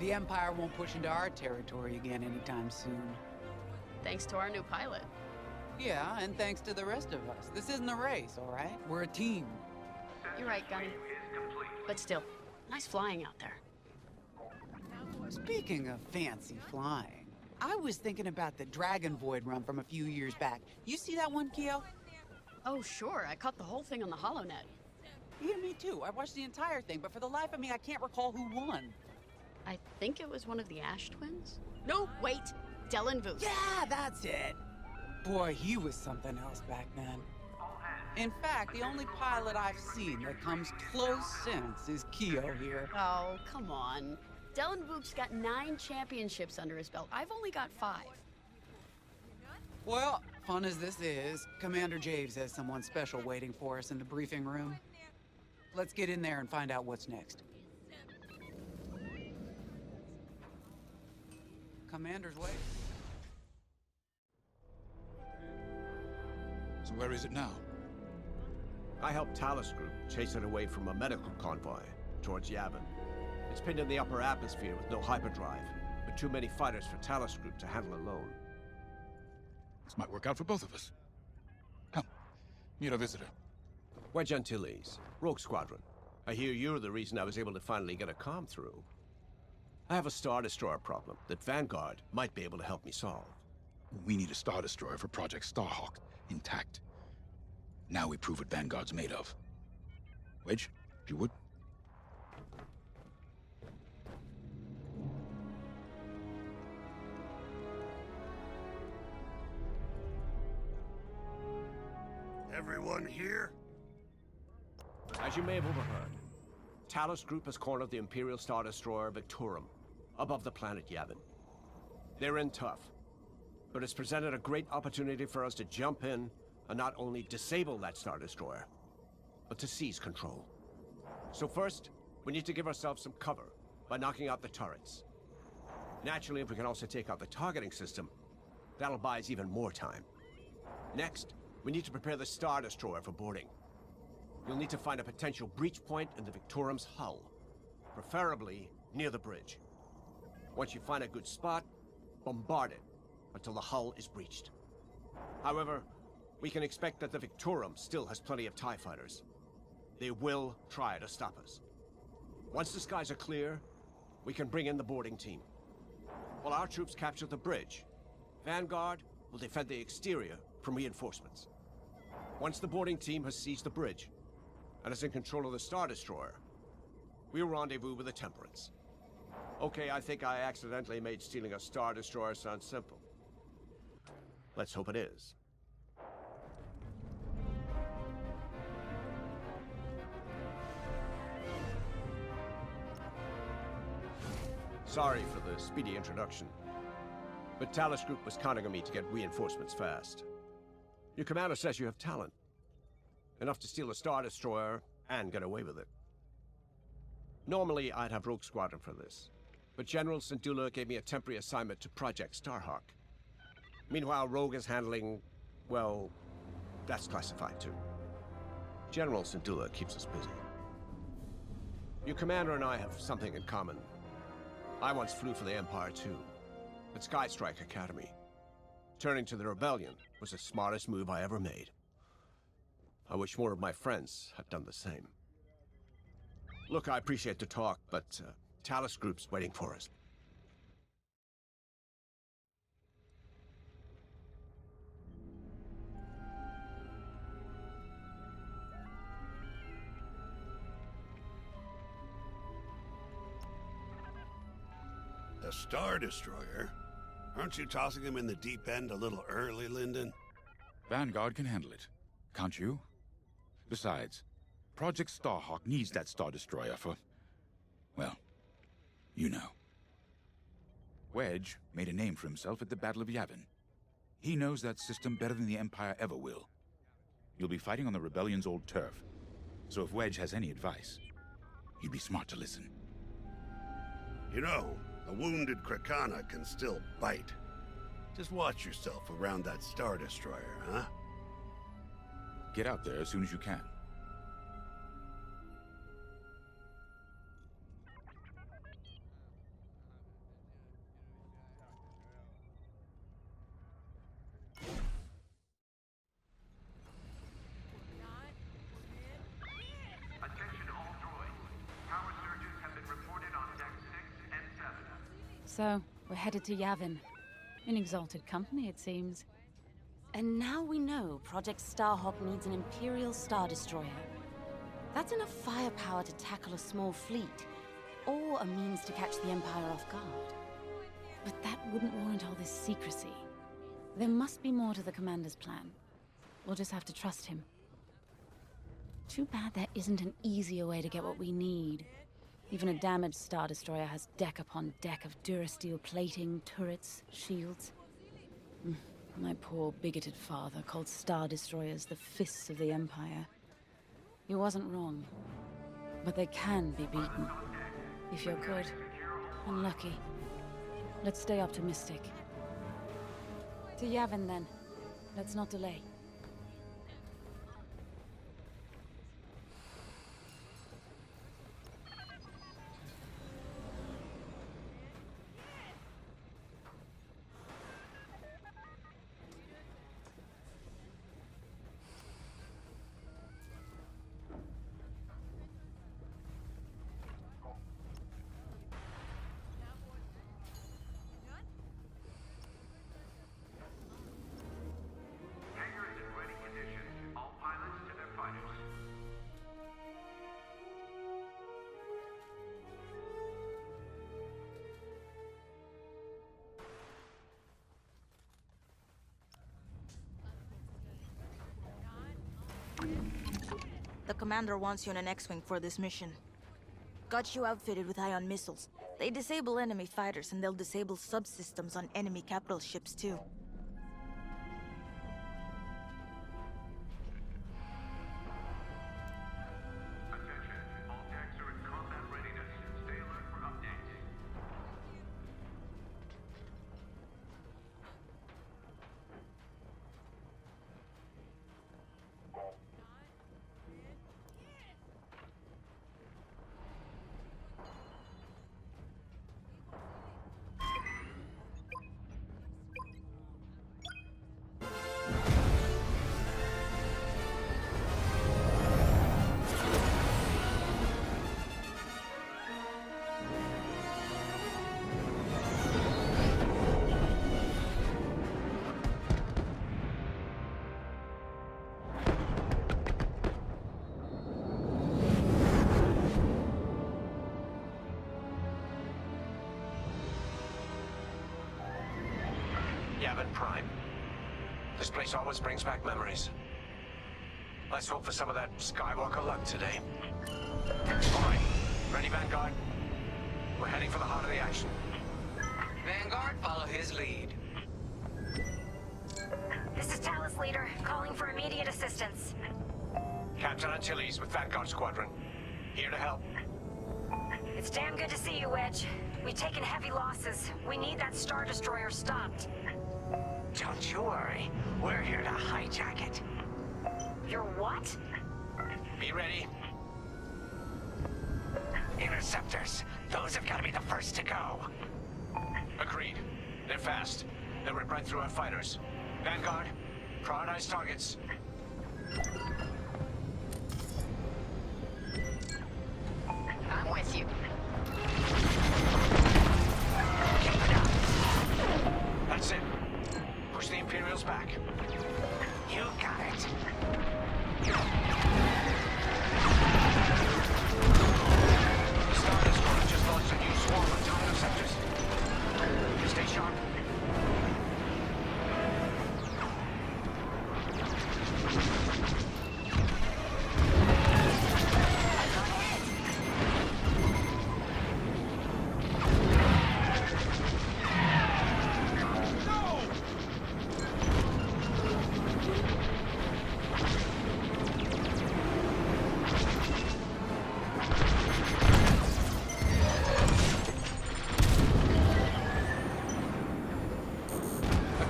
The Empire won't push into our territory again anytime soon. Thanks to our new pilot. Yeah, and thanks to the rest of us. This isn't a race, all right? We're a team. You're right, Gunny. But still, nice flying out there. Speaking of fancy flying, I was thinking about the Dragon Void run from a few years back. You see that one, Keo? Oh, sure. I caught the whole thing on the HoloNet. Yeah, me too. I watched the entire thing, but for the life of me, I can't recall who won. I think it was one of the Ash twins? No, wait! Dylan Voos. Yeah, that's it! Boy, he was something else back then. In fact, the only pilot I've seen that comes close since is Keo here. Oh, come on. Dylan Voop's got 9 championships under his belt. I've only got 5. Well, fun as this is, Commander Javes has someone special waiting for us in the briefing room. Let's get in there and find out what's next. Commander's way. So where is it now? I helped Talus Group chase it away from a medical convoy towards Yavin. It's pinned in the upper atmosphere with no hyperdrive, but too many fighters for Talus Group to handle alone. This might work out for both of us. Come, meet our visitor. Wedge Antilles, Rogue Squadron. I hear you're the reason I was able to finally get a comm through. I have a Star Destroyer problem that Vanguard might be able to help me solve. We need a Star Destroyer for Project Starhawk, intact. Now we prove what Vanguard's made of. Wedge, if you would. Everyone here? As you may have overheard, Talus Group has cornered the Imperial Star Destroyer Victorum, above the planet Yavin. They're in tough, but it's presented a great opportunity for us to jump in and not only disable that Star Destroyer, but to seize control. So first, we need to give ourselves some cover by knocking out the turrets. Naturally, if we can also take out the targeting system, that'll buy us even more time. Next, we need to prepare the Star Destroyer for boarding. You'll need to find a potential breach point in the Victorum's hull, preferably near the bridge. Once you find a good spot, bombard it until the hull is breached. However, we can expect that the Victorum still has plenty of TIE fighters. They will try to stop us. Once the skies are clear, we can bring in the boarding team. While our troops capture the bridge, Vanguard will defend the exterior from reinforcements. Once the boarding team has seized the bridge and is in control of the Star Destroyer, we'll rendezvous with the Temperance. Okay, I think I accidentally made stealing a Star Destroyer sound simple. Let's hope it is. Sorry for the speedy introduction, but Talus Group was counting on me to get reinforcements fast. Your commander says you have talent. Enough to steal a Star Destroyer and get away with it. Normally, I'd have Rogue Squadron for this, but General Syndulla gave me a temporary assignment to Project Starhawk. Meanwhile, Rogue is handling, well, that's classified too. General Syndulla keeps us busy. Your commander and I have something in common. I once flew for the Empire too, at Skystrike Academy. Turning to the Rebellion was the smartest move I ever made. I wish more of my friends had done the same. Look, I appreciate the talk, but Talus Group's waiting for us. A Star Destroyer? Aren't you tossing him in the deep end a little early, Lyndon? Vanguard can handle it. Can't you? Besides, Project Starhawk needs that Star Destroyer for, well, you know. Wedge made a name for himself at the Battle of Yavin. He knows that system better than the Empire ever will. You'll be fighting on the Rebellion's old turf, so if Wedge has any advice, you'd be smart to listen. You know, a wounded Krakana can still bite. Just watch yourself around that Star Destroyer, huh? Get out there as soon as you can. So, we're headed to Yavin. In exalted company, it seems. And now we know Project Starhawk needs an Imperial Star Destroyer. That's enough firepower to tackle a small fleet, or a means to catch the Empire off guard. But that wouldn't warrant all this secrecy. There must be more to the Commander's plan. We'll just have to trust him. Too bad there isn't an easier way to get what we need. Even a damaged Star Destroyer has deck upon deck of Durasteel plating, turrets, shields. My poor bigoted father called Star Destroyers the fists of the Empire. He wasn't wrong. But they can be beaten. If you're good and lucky. Let's stay optimistic. To Yavin, then. Let's not delay. The commander wants you in an X-Wing for this mission. Got you outfitted with ion missiles. They disable enemy fighters, and they'll disable subsystems on enemy capital ships too. Yavin Prime. This place always brings back memories. Let's hope for some of that Skywalker luck today. All right, ready, Vanguard? We're heading for the heart of the action. Vanguard, follow his lead. This is Talus Leader, calling for immediate assistance. Captain Antilles with Vanguard Squadron. Here to help. It's damn good to see you, Wedge. We've taken heavy losses. We need that Star Destroyer stopped. Don't you worry. We're here to hijack it. You're what? Be ready. Interceptors. Those have got to be the first to go. Agreed. They're fast. They'll rip right through our fighters. Vanguard, prioritize targets. I'm with you. Keep it up. That's it. Push the Imperials back. You got it. The Star Destroyer just launched a new swarm of TIE interceptors. Stay sharp.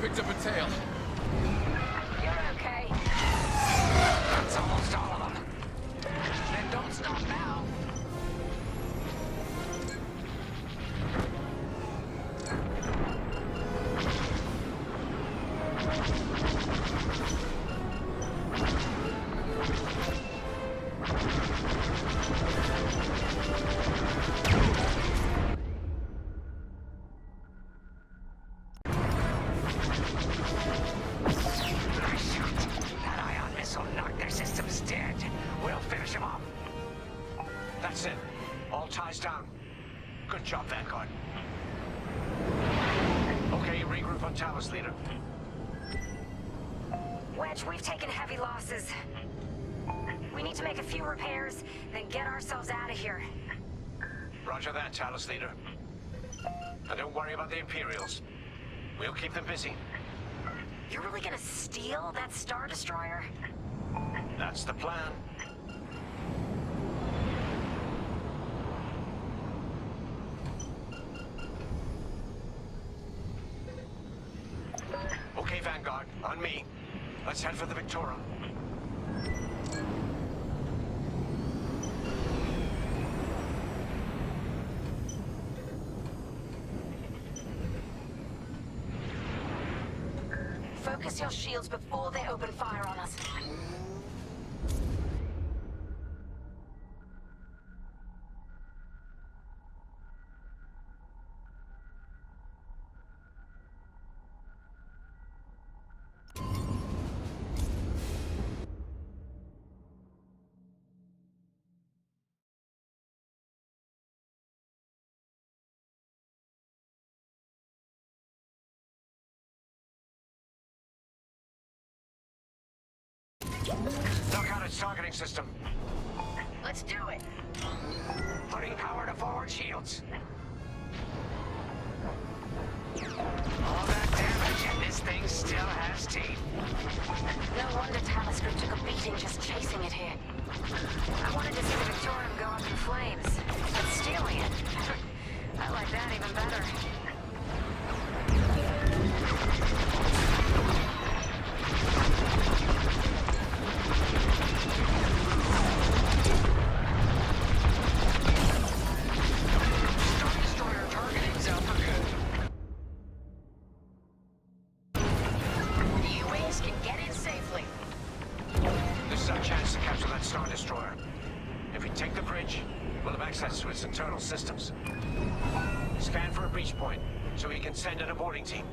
Picked up a tail. You're okay. That's almost all of them. Then don't stop now. Talos, leader. Wedge, we've taken heavy losses. We need to make a few repairs, then get ourselves out of here. Roger that, Talos, leader. And don't worry about the Imperials. We'll keep them busy. You're really gonna steal that Star Destroyer? That's the plan. Okay, Vanguard, on me. Let's head for the Victorum. Focus your shields before they open fire on us. Knock out its targeting system. Let's do it. Putting power to forward shields. All that damage, and this thing still has teeth. No wonder Talos Group took a beating just chasing it here. I wanted to see the Victorium go up in flames, but stealing it, I like that even better. Star Destroyer targeting's out for good. The U-Wings can get in safely. This is our chance to capture that Star Destroyer. If we take the bridge, we'll have access to its internal systems. Scan for a breach point, so we can send an aborting team.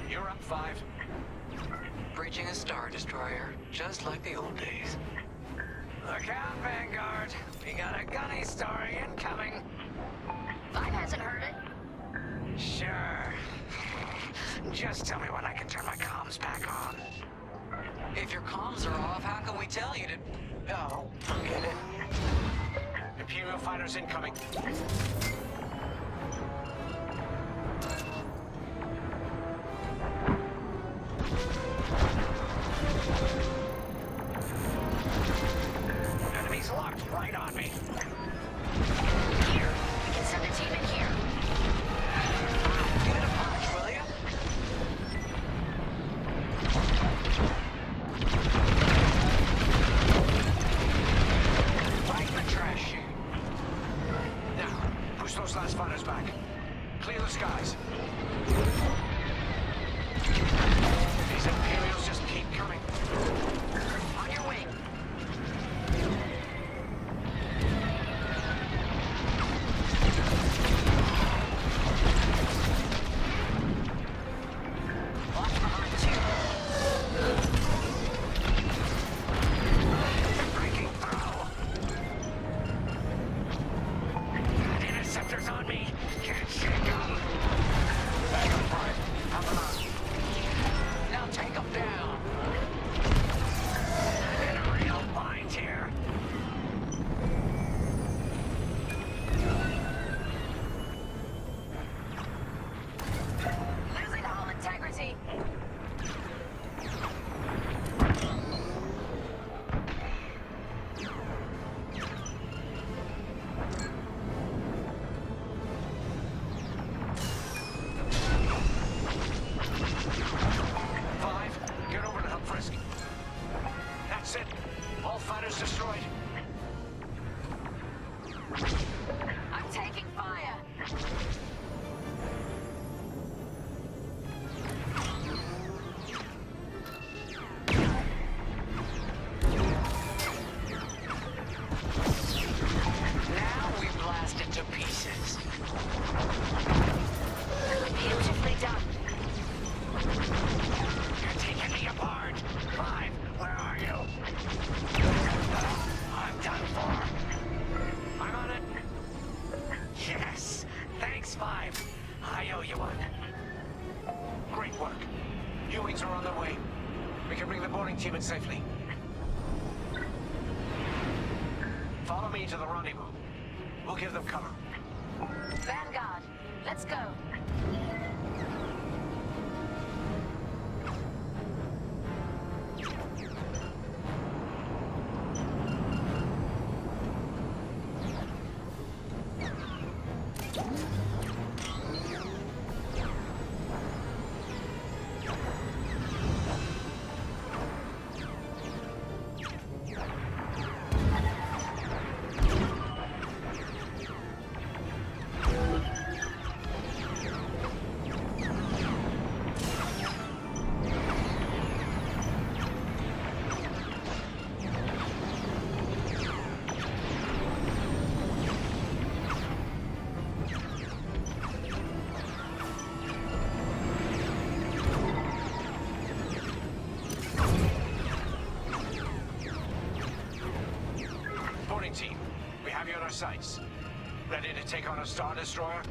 You're up, 5. Bridging a Star Destroyer, just like the old days. Look out, Vanguard. We got a gunny story incoming. 5 hasn't heard it. Sure. Just tell me when I can turn my comms back on. If your comms are off, how can we tell you to... Oh, forget it. Imperial fighters incoming. Enemies locked right on me. Here, we can send a team in here. Give it a punch, will you? Right in the trash chute. Now, push those last fighters back. Clear the skies. These Imperials just keep coming. On your way. Watch behind you. Breaking through. Got interceptors on me. Can't shake them. Back on 5. Help them out. Now take them down. I'm in a real bind here. Losing hull integrity. Five, get over to help Frisk. That's it. All fighters destroyed. I'm taking fire. Now we blast it to pieces. Beautifully done. You're taking me apart. 5, where are you? I'm done for. I'm on it. Yes. Thanks, 5. I owe you one. Great work. U-Wings are on their way. We can bring the boarding team in safely. Follow me to the rendezvous. We'll give them cover. Vanguard, let's go. Team, we have you on our sights. Ready to take on a Star Destroyer?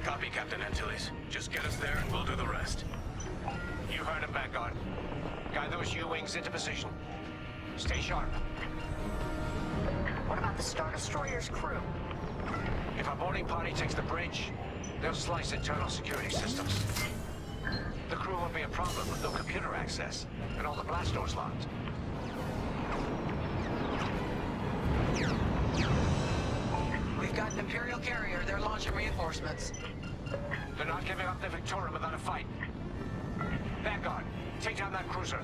Copy, Captain Antilles. Just get us there and we'll do the rest. You heard him, Vanguard. Guide those U-Wings into position. Stay sharp. What about the Star Destroyer's crew? If our boarding party takes the bridge, they'll slice internal security systems. The crew won't be a problem with no computer access and all the blast doors locked. We've got an Imperial carrier. They're launching reinforcements. They're not giving up the Victorium without a fight. Vanguard, take down that cruiser.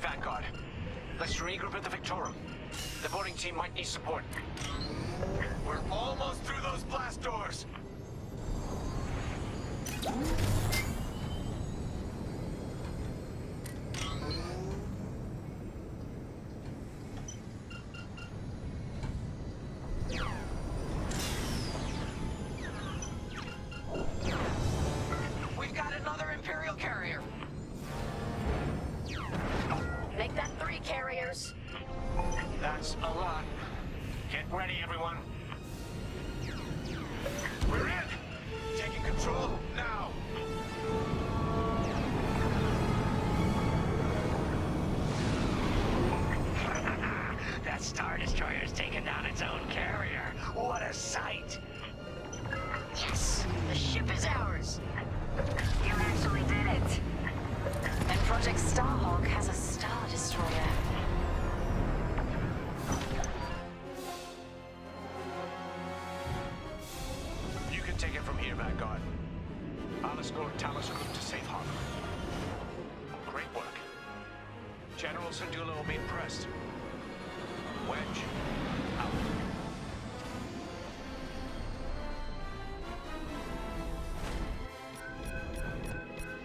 Vanguard. Let's regroup at the Victorium. The boarding team might need support. We're almost through those blast doors! We've got another Imperial carrier. Make that 3 carriers. That's a lot. Get ready, everyone. We're in! Taking control now! That Star Destroyer's taken down its own carrier. What a sight! Yes, the ship is ours. You actually did it. And Project Starhawk has a Star Destroyer. take it from here, Vanguard. I'll escort Talos Group to safe harbor. Great work. General Syndulla will be impressed. Wedge, out.